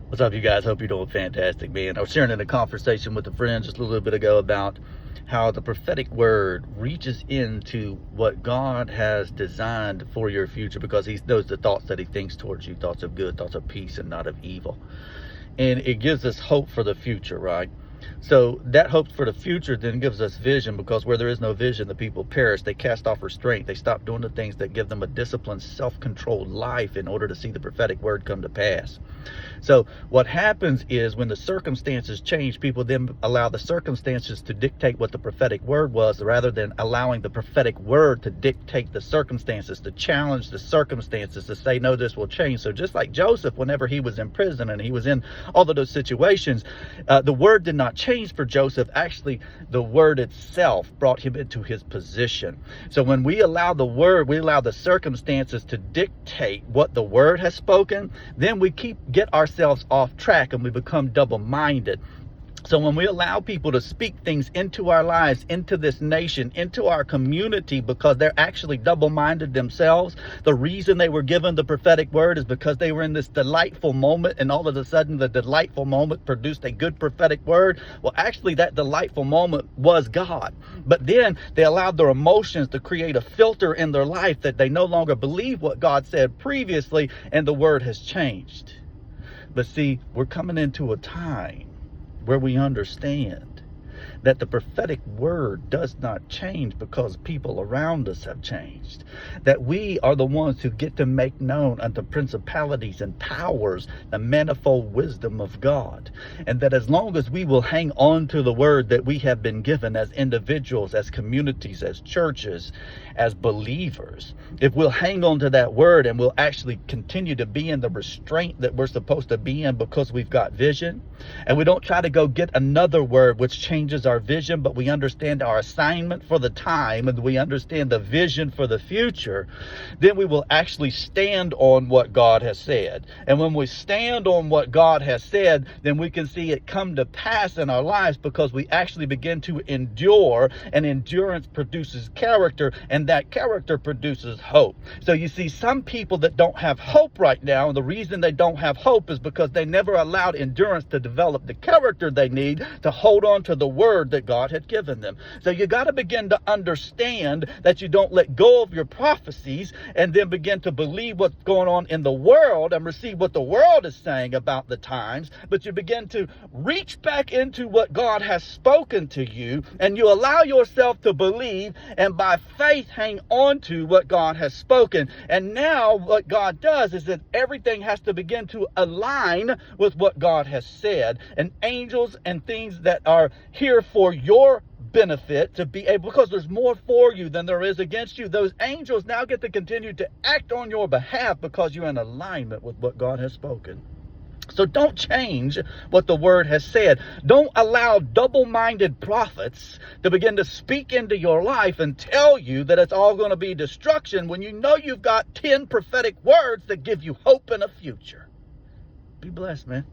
What's up, you guys? Hope you're doing fantastic, man. I was sharing in a conversation with a friend just a little bit ago about how the prophetic word reaches into what God has designed for your future, because he knows the thoughts that he thinks towards you, thoughts of good, thoughts of peace, and not of evil. And it gives us hope for the future, right? So that hope for the future then gives us vision, because where there is no vision, the people perish. They cast off restraint. They stop doing the things that give them a disciplined, self-controlled life in order to see the prophetic word come to pass. So what happens is when the circumstances change, people then allow the circumstances to dictate what the prophetic word was, rather than allowing the prophetic word to dictate the circumstances, to challenge the circumstances, to say, no, this will change. So just like Joseph, whenever he was in prison and he was in all of those situations, the word did not change for Joseph. Actually, the word itself brought him into his position. So when we allow the word, we allow the circumstances to dictate what the word has spoken, then we get ourselves off track and we become double-minded. So when we allow people to speak things into our lives, into this nation, into our community, because they're actually double-minded themselves, the reason they were given the prophetic word is because they were in this delightful moment, and all of a sudden the delightful moment produced a good prophetic word. Well, actually that delightful moment was God. But then they allowed their emotions to create a filter in their life that they no longer believe what God said previously, and the word has changed. But see, we're coming into a time where we understand that the prophetic word does not change because people around us have changed. That we are the ones who get to make known unto principalities and powers the manifold wisdom of God. And that as long as we will hang on to the word that we have been given as individuals, as communities, as churches, as believers, if we'll hang on to that word and we'll actually continue to be in the restraint that we're supposed to be in because we've got vision, and we don't try to go get another word which changes our vision, but we understand our assignment for the time and we understand the vision for the future, then we will actually stand on what God has said. And when we stand on what God has said, then we can see it come to pass in our lives, because we actually begin to endure, and endurance produces character, and that character produces hope. So you see, some people that don't have hope right now, and the reason they don't have hope is because they never allowed endurance to develop the character they need to hold on to the word that God had given them. So you got to begin to understand that you don't let go of your prophecies and then begin to believe what's going on in the world and receive what the world is saying about the times, but you begin to reach back into what God has spoken to you, and you allow yourself to believe, and by faith hang on to what God has spoken. And now what God does is that everything has to begin to align with what God has said, and angels and things that are here for your benefit to be able, because there's more for you than there is against you. Those angels now get to continue to act on your behalf because you're in alignment with what God has spoken. So don't change what the word has said. Don't allow double-minded prophets to begin to speak into your life and tell you that it's all going to be destruction when you know you've got 10 prophetic words that give you hope in a future. Be blessed, man.